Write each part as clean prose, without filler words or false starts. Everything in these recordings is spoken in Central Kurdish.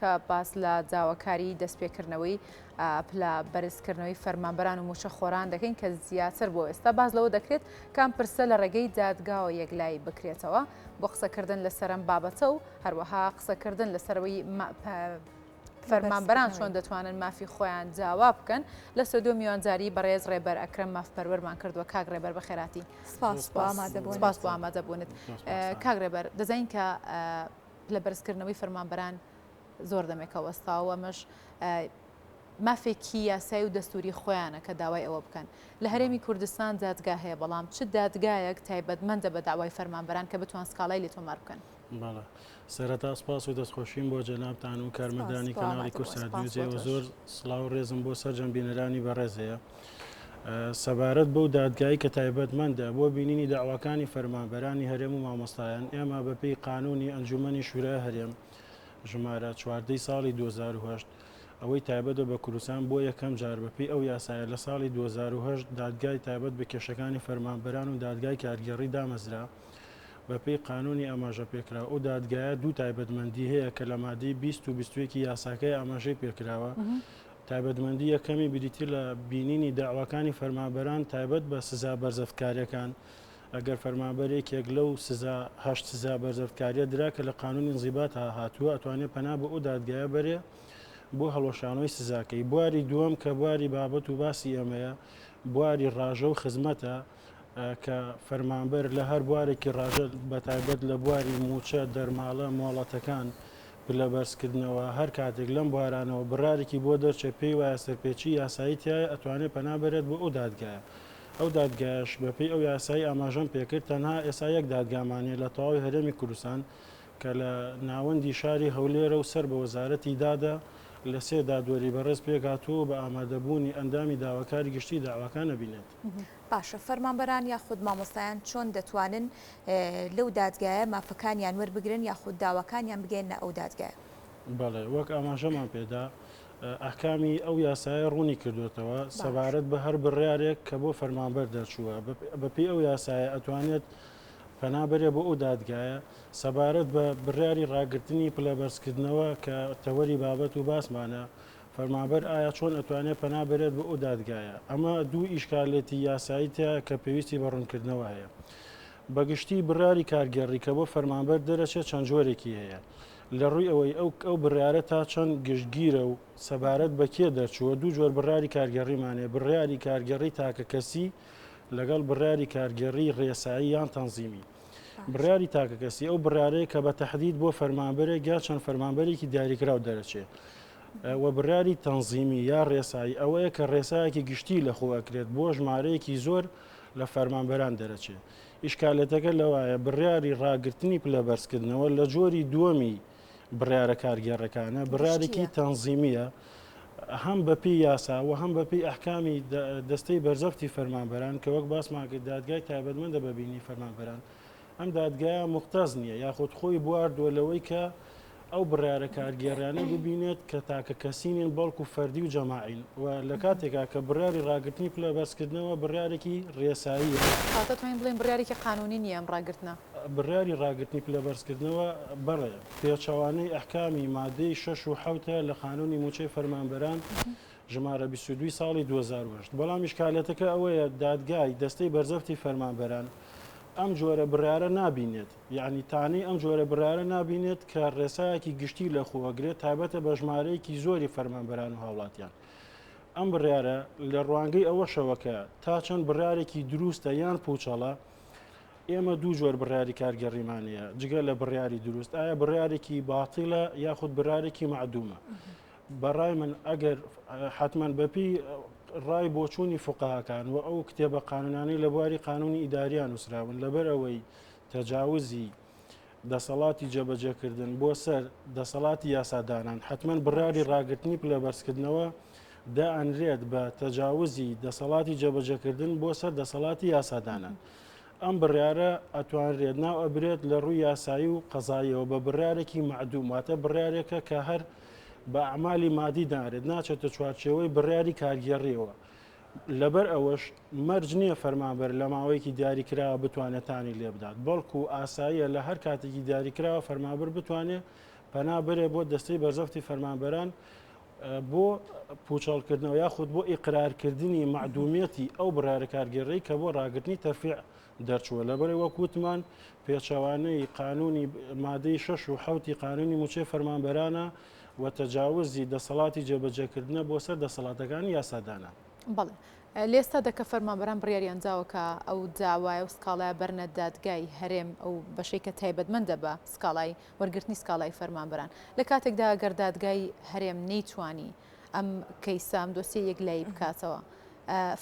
کە باس لە جاوەکاری دەستپێکردنەوەی پلە بەرزکردنەوەی فەرمانبەران و موشەخۆران دەکەین کە زیاتر بۆ ئێستا باز لەوە دەکرێت کام پرسە لە ڕێگەی دادگاوە یەکلای بکرێتەوە بۆ قسەکردن لەسەر ئەم بابەتە و هەروەها قسەکردن لەسەرەوەی فەرمانبەران چۆن دەتوانن مافی خۆیان جاوا بکەن لە سەدۆ میوانجاری بەڕێز ڕێبەر ئەکرەم مافپەروەرمان کردووە کاک ڕێبەر بەخێراتی سپاس بۆ ئامادەبوونت کاک ڕێبەر دەزانین کە لە بەرزکردنەوەی فەرمانبەران زۆر دەمێکە وەستاوە ئەمەش مافێکی یاسایی و دەستوری خۆیانە کە داوای ئەوە بکەن لە هەرێمی کوردستان دادگا هەیە بەڵام چ دادگایەک تایبەتمەندە بە داوای فەرمانبەران کە بتوان سکاڵای لێ تۆمار بکەن بەڵێ سەرەتا سپاس و دەستخۆشیم بۆ جەنابتان و کارمەندانی کەناڵی کورسادیوزەوە زۆر سڵاو و ڕێزم بۆ سەر جەمبینەرانی بەڕێز هەیە سەبارەت بەو دادگایی کە تایبەتمەندە بۆ بینینی داواکانی فەرمانبەرانی هەرێم و مامۆستایان ئێمە بەپێی قانونی ئەنجومەنی شورای هەرێم ژمارە 14 ساڵی 2008 ئەوەی تایبەتە بە کوردستان بۆ یەکەم جار بەپی ئەو یاسایە لە ساڵی 2008 دادگای تایبەت بە کێشەکانی فەرمانبەران و دادگای کارگەڕی دامەزرا بەپێی قانونی ئاماژە پێکرا و دادگایە دوو تایبەتمەندی هەیە کە لە مادەی 20 و 21 یاساکەی ئاماژەی پێکراوە تایبەتمەندی یەکەمی بریتی لە بینینی داواکانی فەرمانبەران تایبەت بە سزا بەرزەفتکاریەکان ئەگەر فەرمانبەرێکێک لەو هەشت سزا بەرزەفتکاریە درا کە لە قانونی انزیبات هاتووە ئەتوانێت پەنا بە ئەو دادگایە بەرێ بۆ هەڵۆشانەوەی سزاکەی بواری دووەم کە بواری بابەت و باسی ئەمەیە بواری ڕاژە و خزمەتە کە فەرمانبەر لە هەر بوارێکی ڕاژە بە تایبەت لە بواری موچە دەرماڵە مۆڵەتەکان لە بەرزکردنەوە هەر کاتێک لەم بوارانەوە بڕارێکی بۆ دەرچێ پێی وایە سەرپێچی یاسایی تایە ئەتوانێت پەنابێت بۆ ئەو دادگایە ئەو دادگایش بەپێی ئەو یاسایی ئاماژەم پێکرد تەنها ئێستا یەک دادگامانێت لە تەواوی هەرێمی کوردستان کە لە ناوەندی شاری هەولێرە و سەر بە وەزارەتی دادا لە سێ دادوەری بەڕێز پێکاتوە بە ئامادەبوونی ئەندامی داواکاری گشتی داواکان نەبینێت. باشە فەرمانبەران یاخود مامۆستایان چۆن دەتوانن لەو دادگایە مافەکانیان وەربگرن یاخود داواکانیان بگەێنە ئەو دادگایە؟ بەڵێ وەک ئاماژەمان پێدا ئەحکامی ئەو یاسایە ڕوونی کردوێتەوە سەبارەت بە هەر بڕیارێک کە بۆ فەرمانبەر دەرچووە بەپێی ئەو یاسایە ئەتوانێت پەنابەرێ بۆ ئەو دادگایە سەبارەت بە بڕیاری ڕاگررتنی پلە بەرزکردنەوە کە تەوەری بابەت و باسمانە فەرمانبەر ئایا چۆن ئەتوانێت پەنابێت بۆ ئەو دادگایە ئەمە دوو ئیشکالێتی یاساییتە کە پێویستی بە ڕوونکردنەوە هەیە بەگشتی بڕاری کارگەڕی کە بۆ فەرمانبەر دەرەچێت چەند جۆرێکی هەیە لە ڕووی ئەوەی ئەو بڕیارە تا چەند گشتگیرە و سەبارەت بە کێ دەرچووە دوو جۆر بڕاری کارگەڕیمانێ بڕیاری کارگەڕی تاکە کەسی لەگەڵ بڕیاری کارگەڕی ڕێسایی یان تەنزیمی بڕیاری تاکە کەسی ئەو بڕارەیە کە بە تەحدید بۆ فەرمانبەرێک یا چەند فەرمانبەرێکی دیاریکراو دەرەچێت و بڕیاری تەنزیمی یا ڕێسایی ئەوەیە کە ڕێسایەکی گشتی لە خۆەکرێت بۆ ژمارەیەکی زۆر لە فەرمانبەران دەرەچێت ئیشکالەتەکە لەوایە بڕیاری ڕاگررتنی پلە بەرزکردنەوە لە جۆری دووەمی بڕیارە کارگەڕەکانە بڕارێکی تەنزیمیە هەم بەپی یاسا و هەم بەپی ئەحکامی دەستەی بەرزەفتی فەرمانبەران کە وەک باسماکرد دادگای تایبەتمەندە بەبینی فەرمانبەران ئەم دادگایە مختەز نییە یاخود خۆی بواردووە لەوەی کە ئەو بڕیارە کارگێڕانە ببینێت کە تاکە کەسینین بەڵکو فەردی و جەماعین و لە کاتێکا کە بڕیاری ڕاگررتنی پلە بەرزکردنەوە بڕیارێکی ڕێساییە کاتەتوانین بڵێن بڕیارێکی قانونی نییە ئەم ڕاگررتنە بڕیاری ڕاگررتنی پلە بەرزکردنەوە بەڵێ پێچەوانەی ئەحکامی مادەی 6 و 7 لە قانونی موچەی فەرمانبەران ژمارە 22 ساڵی 2008 بەڵام ئیشکالەتەکە ئەوەیە دادگای دەستەی بەرزەفتی فەرمانبەران ئەم جۆرە بڕیارە نابینێت یعنی تانی ئەم جۆرە بڕیارە نابینێت کە ڕێسایەکی گشتی لە خۆوەگرێت تایبەتە بە ژمارەیەکی زۆری فەرمانبەران و هاوڵاتیان ئەم بڕیارە لە ڕوانگەی ئەوە شەوەکە تا چەند بڕارێکی دروستە یان پوچەڵە ئێمە دوو جۆر بڕیاری کارگەڕیمانەیە جگە لە بڕیاری دروست ئایا بڕیارێکی باتیڵە یاخود بڕارێکی معدومە بەڕای من ئەگەر حتمما بەپی ڕای بۆچوونی فقاهاکان و ئەو کتێبە قانونانەی لە بواری قانونی ئیداریان وسراون لەبەر ئەوەی تەجاوزی دەسەڵاتی جێبەجێکردن بۆ سەر دەسەڵاتی یاسادانان حتمما بڕیاری ڕاگررتنی پلە بەرزکردنەوە دائەنرێت بە تەجاوزی دەسەڵاتی جێبەجێکردن بۆ سەر دەسەڵاتی یاسادانان ئەم بڕیارە ئەتوانرێت ناو ئەبرێت لە ڕووی یاسایی و قەزاییەوە بە بڕیارێکی معدوم واتە بڕیارێکە کە هەر بە ئەعمالی مادی دارێت ناچێتە چوارچێوەی بڕیاری کارگەڕیەوە لەبەر ئەوەش مەرج نییە فەرمانبەر لە ماوەیەکی دیاریکراوە بتوانێتانی لێ بدات بەڵکو ئاساییە لە هەر کاتێکی دیاریکراوە فەرمانبەر بتوانێت پەنا بەرێ بۆ دەستەی بەرزەفتی فەرمانبەران بۆ پوچەڵکردنەوە یاخود بۆ ئیقرارکردنی معدومیەتی ئەو بڕارە کارگەڕی کە بۆ ڕاگررتنی تەرفیع دەرچووە لەبەرەوە وەکوتمان پێچەوانەی قانونی مادەی 6 و حوتی قانونی موچێ فەرمانبەرانە و تەجاوزی دەسەڵاتی جێبەجێکردنە بۆ سەر دەسەڵاتەکانی یاسادانە. بەڵێ لێستا دەکە فەرمانبەران بڕیاریان جاوەکە ئەو داوایە و سکاڵای بەرنە دادگای هەرێم ئەو بەشەی کە تایبەتمەندە بە سکاڵای وەرگرتنی سکاڵای فەرمانبەران لە کاتێکدا گەر دادگای هەرێم نەیتوانی ئەم کەیسام دۆسی یەک لای بکاتەوە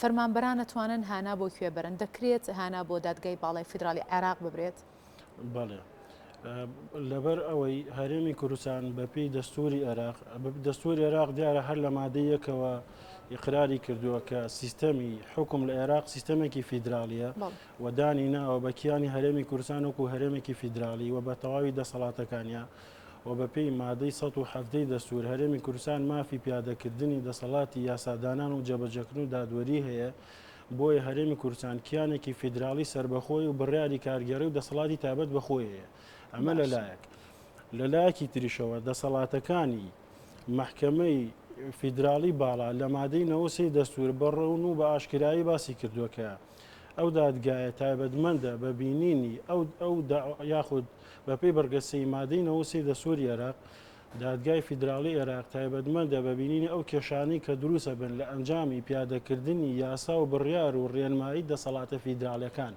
فەرمانبەران نەتوانن هانا بۆ کوێ بەرن دەکرێت هانا بۆ دادگای باڵای فیدرالی عێراق ببرێت. بەڵێ لەبەر ئەوەی هەرێمی کوردستان بەپێی دەستوری عێراق دەستوری عێراق دیارە هەر لە مادەیەکەوە ئیقراری کردووە کە سیستەمی حکم لە عێراق سیستەمێکی فیدرالیە و دانی ناوە بە کیانی هەرێمی کوردستان وەکو هەرێمێکی فیدرالی و بە تەواوی دەسەڵاتەکانیە و بەپێی مادەی 1970 دەستور هەرێمی کوردستان مافی پیادەکردنی دەسەڵاتی یاسادانان و جێبەجێکردن و دادوەری هەیە بۆیە هەرێمی کوردستان کیانێکی فیدرالی سربەخۆی و بڕیاری کارگەڕی و دەسەڵاتی تایبەت بەخۆی هەیە. ئەمە لەلایەک لەلایەکی تریشەوە دەسەڵاتەکانی محکەمەی فیدرالی باڵا لە مادەی 90 دەستور بەڕەون و بە ئاشکرایی باسی کردووەکە ئەو دادگایە تایبەتمەندە بە بینینی ئەو یاخود بەپێی بەرگەسەی مادەی 90 دەستوری عێراق دادگای فیدرالی عێراق تایبەتمەندە بە بینینی ئەو کێشانەی کە دروستە بن لە ئەنجامی پیادەکردنی یاسا و بڕیار و ڕێنمایی دەسەڵاتە فیدرالیەکان.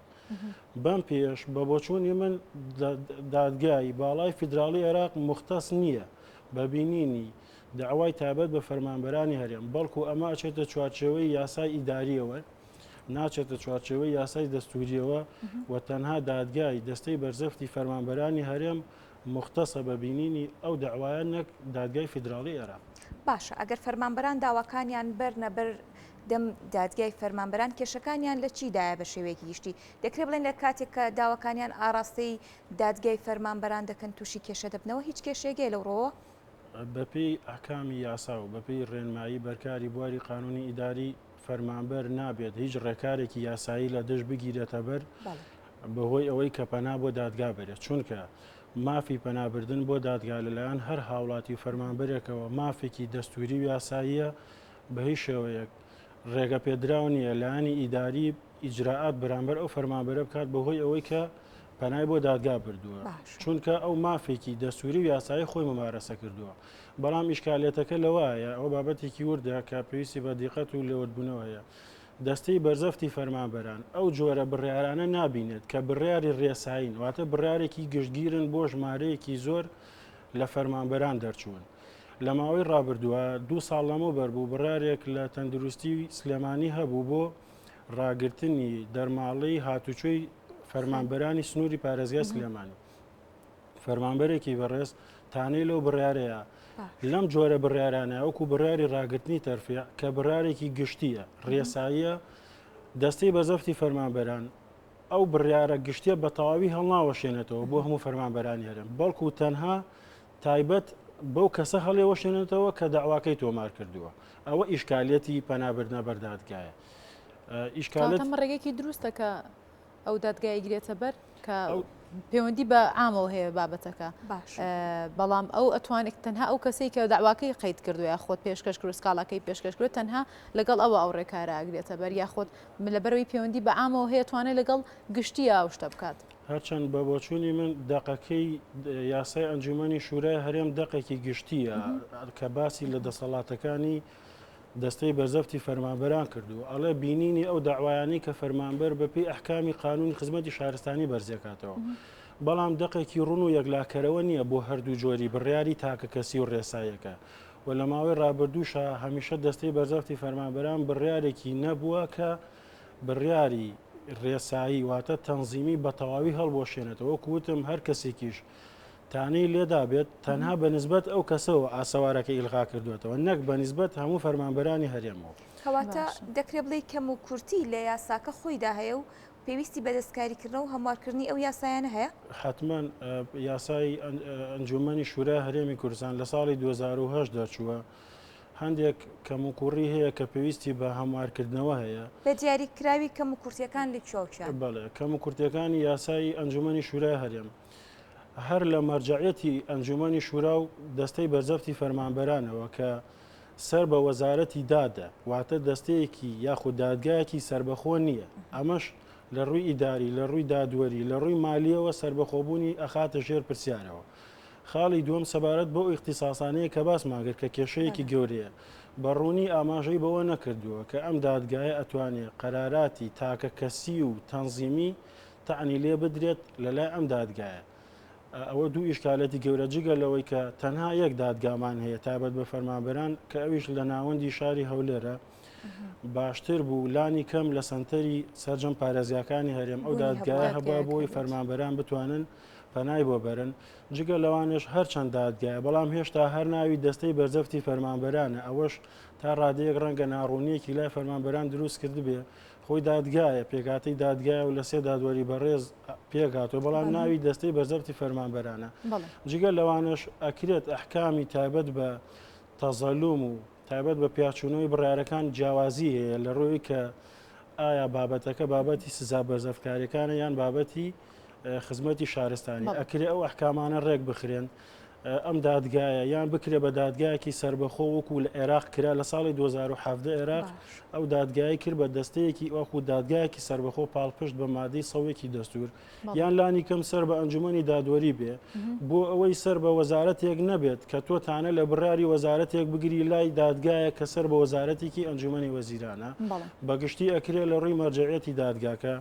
بەم پێش بە بۆچوونی من دادگای باڵای فیدرالی عێراق مختص نییە بە بینینی داوای تایبەت بە فەرمانبەرانی هەرێم بەڵکو ئەمە ئەچێتە چوارچێوەی یاسای ئیداریەوە ناچێتە چوارچێوەی یاسای دەستوریەوە و تەنها دادگای دەستەی بەرزەفتی فەرمانبەرانی هەرێم مختصە بە بینینی ئەو داوایان نەک دادگای فیدرالی عێراق. باشە ئەگەر فەرمانبەران داواکانیان بەرنە بەر دەم دادگای فەرمانبەران کێشەکانیان لە چیدایە بە شێوەیەکی گشتی دەکرێت بڵێن لە کاتێک کە داواکانیان ئاراستەی دادگای فەرمانبەران دەکەن تووشی کێشە دەبنەوە هیچ کێشێگەی لەوڕۆوە بەپێی ئەحکامی یاسا و بەپێی ڕێنمایی بەرکاری بواری قانونی ئیداری فەرمانبەر نابێت هیچ ڕێکارێکی یاسایی لە دەست بگیرێتە بەر بەهۆی ئەوەی کە پەنا بۆ دادگا بێت چونکە مافی پەنابردن بۆ دادگا لەلایەن هەر هاوڵاتی فەرمانبەرێکەوە مافێکی دەستوری و یاساییە بە هیچ شێوەیەک ڕێگە پێدراو نیە لایەنی ئیداری ئیجراعات بەرامبەر ئەو فەرمانبەرە بکات بەهۆی ئەوەی کە پەنای بۆ دادگا بردووە چونکە ئەو مافێکی دەستوری و یاسایی خۆی ممارەسە کردووە بەڵام ئیشکالێتەکە لەوایە ئەو بابەتێکی وردە کە پێویستی بە دیقەت و لێوەربوونەوەیە دەستەی بەرزەفتی فەرمانبەران ئەو جۆرە بڕیارانە نابینێت کە بڕیاری ڕێساین واتە بڕارێکی گشتگیرن بۆ ژمارەیەکی زۆر لە فەرمانبەران دەرچوون لە ماوەی ڕابردووە 2 ساڵ لەمەوە بەربوو بڕارێک لە تەندروستی سلێمانی هەبوو بۆ ڕاگررتنی دەرماڵی هاتوچۆی فەرمانبەرانی سنووری پارێزگای سلێمانی فەرمانبەرێکی بەڕێز تانەی لەو بڕارەیە لەم جۆرە بڕارانە وەکو بڕاری ڕاگررتنی تەرفیع کە بڕارێکی گشتیە ڕێساییە دەستەی بەزەفتی فەرمانبەران ئەو بڕیارە گشتیە بە تەواوی هەڵناوەشێنێتەوە بۆ هەموو فەرمانبەرانی هەرێم بەڵکو تەنها تایبەت بەو کەسە هەڵێوەشێنێتەوە کە داواکەی تۆمار کردووە ئەوە ئیشکالەتی پەنابردنە بەردادگایە ئیشکالەت ڕێگەیەکی دروستە کە ئەو دادگای گرێتە بەر کە پەیوەندی بە ئامەوە هەیە بابەتەکە بەڵام ئەو ئەتوانێت تەنها ئەو کەسەی کە داواکەی قەید کردو یا خۆت پێشکەش کرد سکاڵاکەی پێشکەش کرد تەنها لەگەڵ ئەو ڕێکارە ئاگرێتە بەر یا خۆت لەبەرەوەی پەیوەندی بە ئامەوە هەیە توانێت لەگەڵ گشتی ئەو شتە بکات هەرچەند بە بۆچوونی من دەقەکەی یاسای ئەنجومەنی شورای هەرێم دەقێکی گشتیە کە باسی لە دەسەڵاتەکانی دەستەی بەرزەفتی فەرمانبەران کردو ئەڵێ بینینی ئەو داوایانی کە فەرمانبەر بەپێی ئەحکامی قانونی خزمەتی شارستانی بەرزێکاتەوە بەڵام دەقێکی ڕوون و یەکلاکەرەوە نییە بۆ هەردوو جۆری بڕیاری تاکە کەسی و ڕێسایەکە و لە ماوەی ڕابردووشە هەمیشە دەستەی بەرزەفتی فەرمانبەران بڕیارێکی نەبووە کە بڕیاری ڕێسایی واتە تەنزیمی بە تەواوی هەڵبۆشێنێتەوە کوتم هەر کەسێکیش تانەی لێدا بێت تەنها بەنسبەت ئەو کەسەوە ئاسەوارەکە ئیلغا کردوێتەوە نەک بەنسبەت هەموو فەرمانبەرانی هەرێمەوە کەواتە دەکرێت بڵێ کەم و کورتی لە یاساکە خۆیدا هەیە و پێویستی بەدەستکاریکردن و هەموارکردنی ئەو یاسایانە هەیە حتمما یاسای ئەنجومەنی شورای هەرێمی کوردستان لە ساڵی 2010 دەرچووە هەندێک کەم و کوڕی هەیە کە پێویستی بە هەموارکردنەوە هەیە بە دیاریکراوی کەم و کورتیەکان لە چۆچان بەڵێ کەم و کورتەکانی یاسای ئەنجومەنی شورای هەرێم هەر لە مەرجعەتی ئەنجومەنی شورا و دەستەی بەرزەفتی فەرمانبەرانەوە کە سەر بە وەزارەتی دادە واتە دەستەیەکی یاخود دادگایەکی سربەخۆ نییە ئەمەش لە ڕووی ئیداری لە ڕووی دادوەری لە ڕووی مالیەوە سربەخۆبوونی ئەخاتە ژێر پرسیارەوە. خاڵی دووەم سەبارەت بۆ ئیختیساسانەیە کە باسماگرت کە کێشەیەکی گەورەیە بەڕوونی ئاماژەی بەوە نەکردووە کە ئەم دادگایە ئەتوانێت قەراراتی تاکە کەسی و تەنزیمی تەعنی لێ بدرێت لەلای ئەم دادگایە. ئەوە دوو ئیشکالەتی گەورە جگە لەوەی کە تەنها یەک دادگامان هەیە تابەت بە فەرمانبەران کە ئەویش لە ناوەندی شاری هەولێرە باشتر بوو لانی کەم لە سنتەری سەرجەم پارێزیەکانی هەرێم ئەو دادگایە هەبا بۆی فەرمانبەران بتوانن پەنای بۆ بەرن جگە لەوانش هەرچەند دادگایە بەڵام هێشتا هەر ناوی دەستەی بەرزەفتی فەرمانبەرانە ئەوەش تا ڕادەیەک ڕەنگە ناڕوونیەکی لای فەرمانبەران دروست کرد بێ خۆی دادگایە پێکاتی دادگایە و لە سێ دادوەری بەڕێز پێکاتەوە بەڵام ناوی دەستەی بەرزەفتی فەرمانبەرانە جگە لەوانش ئەکرێت ئەحکامی تایبەت بە تەزەلوم و تایبەت بە پیاچوونەوەی بڕیارەکان جیاوازی هەیە لە ڕۆی کە ئایا بابەتەکە بابەتی سزا بەرزەفکاریەکانە یان بابەتی خزمەتی شارستانی ئەکرێ ئەو ئەحکامانە ڕێک بخرێن ئەم دادگایە یان بکرێ بە دادگایەکی سربەخۆ وەکو لە عێراق کرا لە ساڵی 2017 عێراق ئەو دادگایی کرد بە دەستەیەکی وەکو دادگایەکی سربەخۆ پاڵپشت بە مادەی سەوێکی دەستور یان لانی کەم سەر بە ئەنجومەنی دادوەری بێ بۆ ئەوەی سەر بە وەزارەتێک نەبێت کە تۆتانە لە بڕاری وەزارەتێک بگیری لای دادگایە کە سەر بە وەزارەتێکی ئەنجومەنی وەزیرانە بەگشتی ئەکرێ لە ڕووی مەرجعەتی دادگاکە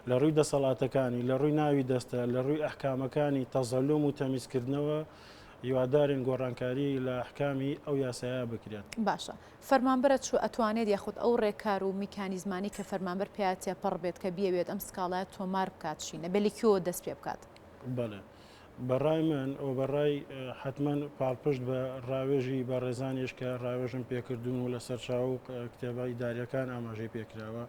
لە ڕووی دەسەڵاتەکانی لە ڕووی ناوی دەستە لە ڕووی ئەحکامەکانی تەزەلوم و تەمیزکردنەوە هیوادارین گۆڕانکاری لە ئەحکامی ئەو یاسایە بکرێت. باشە فەرمانبەرە چوو ئەتوانێت یاخود ئەو ڕێکار و میکانیزمانی کە فەرمانبەر پێاتە پڕ بێت کە بیاوێت ئەم سکاڵایە تۆمار بکات چینە بەلێکیەوە دەست پێ بکات. بەڵێ بەڕای من ئەو بەڕای حتمما پاڵپشت بە ڕاوێژی بە ڕێزانیش کە ڕاوێژم پێکردوون و لەسەر چاو کتێبای داریەکان ئاماژەی پێکراوە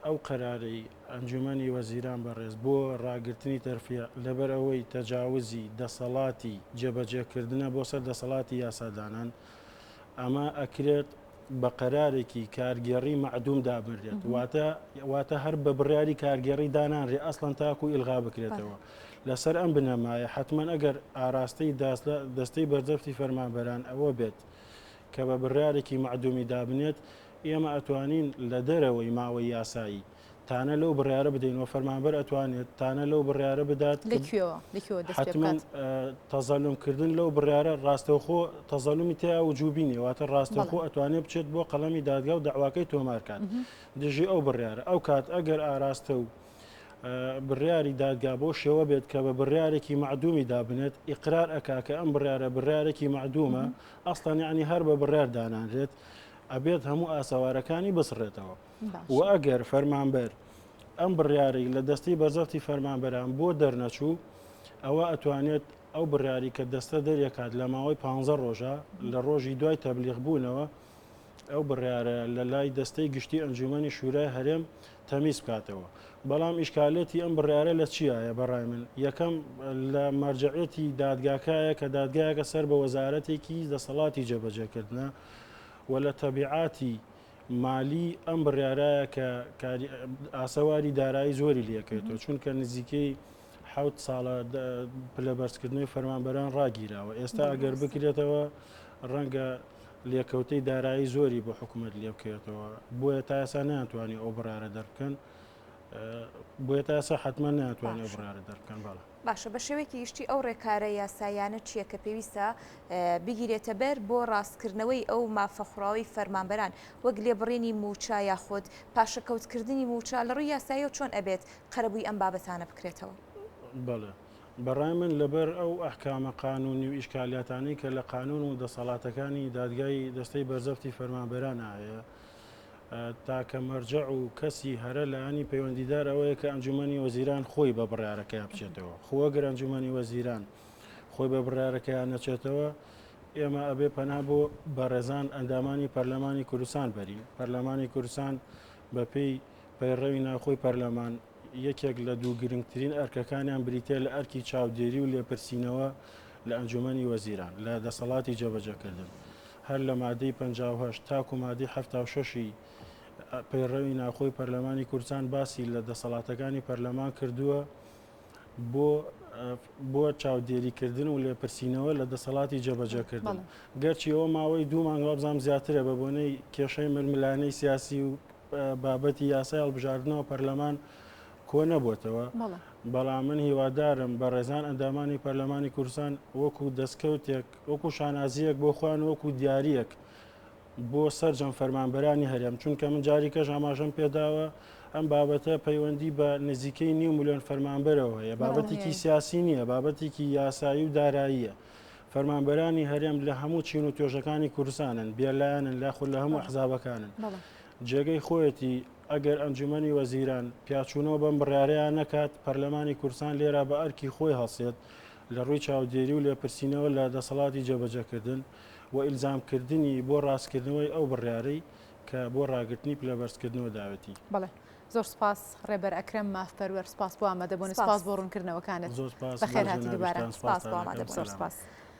ئەو قەرارەی ئەنجومەنی وەزیران بەڕێز بۆ ڕاگررتنی تەرفیە لەبەر ئەوەی تەجاوزی دەسەڵاتی جێبەجێکردنە بۆ سەر دەسەڵاتی یاسادانان ئەمە ئەکرێت بە قەرارێکی کارگێڕی معدوم دابرێت واتە هەر بە بڕیاری کارگێڕی دانانڕێ ئەسڵەن تاکو ئیلغا بکرێتەوە لەسەر ئەم بنەمایە حتمما ئەگەر ئاراستەی دەستەی بەرزەفتی فەرمانبەران ئەوە بێت کە بە بڕیارێکی معدومی دابنێت ئێمە ئەتوانین لە دەرەوەی ماوەی یاسایی تانە لەو بڕیارە بدەینەوە فەرمانبەر ئەتوانێت تانە لەو بڕیارە بدات حتمما تەزەلومکردن لەو بڕیارە ڕاستەوخۆ تەزەلومی تیا و جوبینی واتە ڕاستەوخۆ ئەتوانێت بچێت بۆ قەڵەمی دادگا و دەعواکەی تۆمارکات دژی ئەو بڕیارە ئەو کات ئەگەر ئاراستە و بڕیاری دادگا بۆ شێوە بێت کە بە بڕیارێکی معدومی دابنێت ئیقرار ئەکا کە ئەم بڕیارە بڕیارێکی معدومە ئەسڵان یعنی هەر بە بڕیار دانانرێت ئەبێت هەموو ئاسەوارەکانی بسڕێتەوە و ئەگەر فەرمانبەر ئەم بڕیاری لە دەستی بەرزەفتی فەرمانبەران بۆ دەرنەچوو ئەوە ئەتوانێت ئەو بڕیاری کە دەستە دەرێکات لە ماوەی 15 ڕۆژە لە ڕۆژی دوای تەبلیغ بوونەوە ئەو بڕیارە لە لای دەستەی گشتی ئەنجومەنی شورای هەرێم تەمیز بکاتەوە بەڵام ئیشکالێتی ئەم بڕیارە لە چیایە بەڕای من یەکەم لە مەرجعەتی دادگاکایە کە دادگایەکە سەر بە وەزارەتێکی دەسەڵاتی جێبەجێکردنە و لە تەبیعاتی مالی ئەم بڕیارایە کە ئاسەواری دارایی زۆری لەکەێتەوە چونکە نزیکەی حوت ساڵە پلە بەرزکردنەوەی فەرمانبەران ڕاگیراوە ئێستا ئەگەر بکرێتەوە ڕەنگە لێکەوتەی دارایی زۆری بۆ حکوومەت لێ بکەوێتەوە بۆیە تا ئێستا ناتوانانی ئەو بڕارە دەرکەن بۆیە تا ئێستا حتمما ناتوانانی ئەو بڕارە دەرکەن باڵە باشە بە شێوەیەکی گشتی ئەو ڕێکارە یاسایانە چییە کە پێویستە بگیرێتە بەر بۆ ڕاستکردنەوەی ئەو مافەخراوی فەرمانبەران وەک لێبڕێنی موچا یاخود پاشەکەوتکردنی موچا لە ڕووی یاسایی و چۆن ئەبێت قەرەبووی ئەم بابەتانە بکرێتەوە بەڵێ بەڕای من لەبەر ئەو ئەحکامە قانونی و ئیشکالیاتانی کە لە قانون و دەسەڵاتەکانی دادگای دەستەی بەرزەفتی فەرمانبەران هەیە تاکە مەرجە و کەسی هەرە لەانی پەیوەندیدار ئەوەیە کە ئەنجومەنی وەزیران خۆی بە بڕیارەکە بچێتەوە خۆگەر ئەنجومەنی وەزیران خۆی بە بڕیارەکەیان نەچێتەوە ئێمە ئەبێ پەنا بۆ بەڕێزان ئەندامانی پەرلەمانی کوردستان بەرین پەرلەمانی کوردستان بەپێی پەیڕەوی ناوخۆی پەرلەمان یەکێک لە دوو گرنگترین ئەرکەکانیان بریتێ لە ئەرکی چاودێری و لێپرسینەوە لە ئەنجومەنی وەزیران لە دەسەڵاتی جێبەجێکردن هەر لە مادەی 58 تاکو مادەی 76 پەیڕەوی ناوخۆی پەرلەمانی کوردستان باسی لە دەسەڵاتەکانی پەرلەمان کردووە بۆ بۆ چاودێریکردن و لێپرسینەوە لە دەسەڵاتی جێبەجێکردن گەرچی ئەوە ماوەی 2 مانگ بزانام زیاترە بە بۆنەی کێشەی ململانەی سیاسی و بابەتی یاسای هەڵبژاردنەوە پەرلەمان کۆ نەبووتەوە بەڵام من هیوادارم بە ڕێزان ئەندامانی پەرلەمانی کوردستان وەکو دەستکەوتێک وەکو شانازیەک بۆ خوان وەکو دیاریەک بۆ سەرجەم فەرمانبەرانی هەرێم چونکە من جاری کەش ئاماژەم پێداوە ئەم بابەتە پەیوەندی بە نزیکەی 9 ملیۆن فەرمانبەرەوە هەیە بابەتێکی سیاسی نییە بابەتێکی یاسایی و داراییە فەرمانبەرانی هەرێم لە هەموو چین و توێژەکانی کوردستانن بێلایەنن لاخود لە هەموو حزابەکانن جێگەی خۆیەتی ئەگەر ئەنجومەنی وەزیران پیاچوونەوە بەم بڕیارەیان نەکات پەرلەمانی کوردستان لێرە بە ئەرکی خۆی هەڵسێت لە ڕووی چاودێری و لێپرسینەوە لە دەسەڵاتی جێبەجێکردن و ئیلزامکردنی بۆ ڕاستکردنەوەی ئەو بڕیارەی کە بۆ ڕاگررتنی پلەبەرزکردنەوە داوەتی بەڵێ زۆر سپاس ڕێبەر ئەکرەم مافپەروەر سپاس بۆ ئامادەبوون سپاس بۆ ڕوونکردنەوەکانت بەخێر هاتی دووبارە سپاس بۆ ئامادەبوون زۆر سپاس.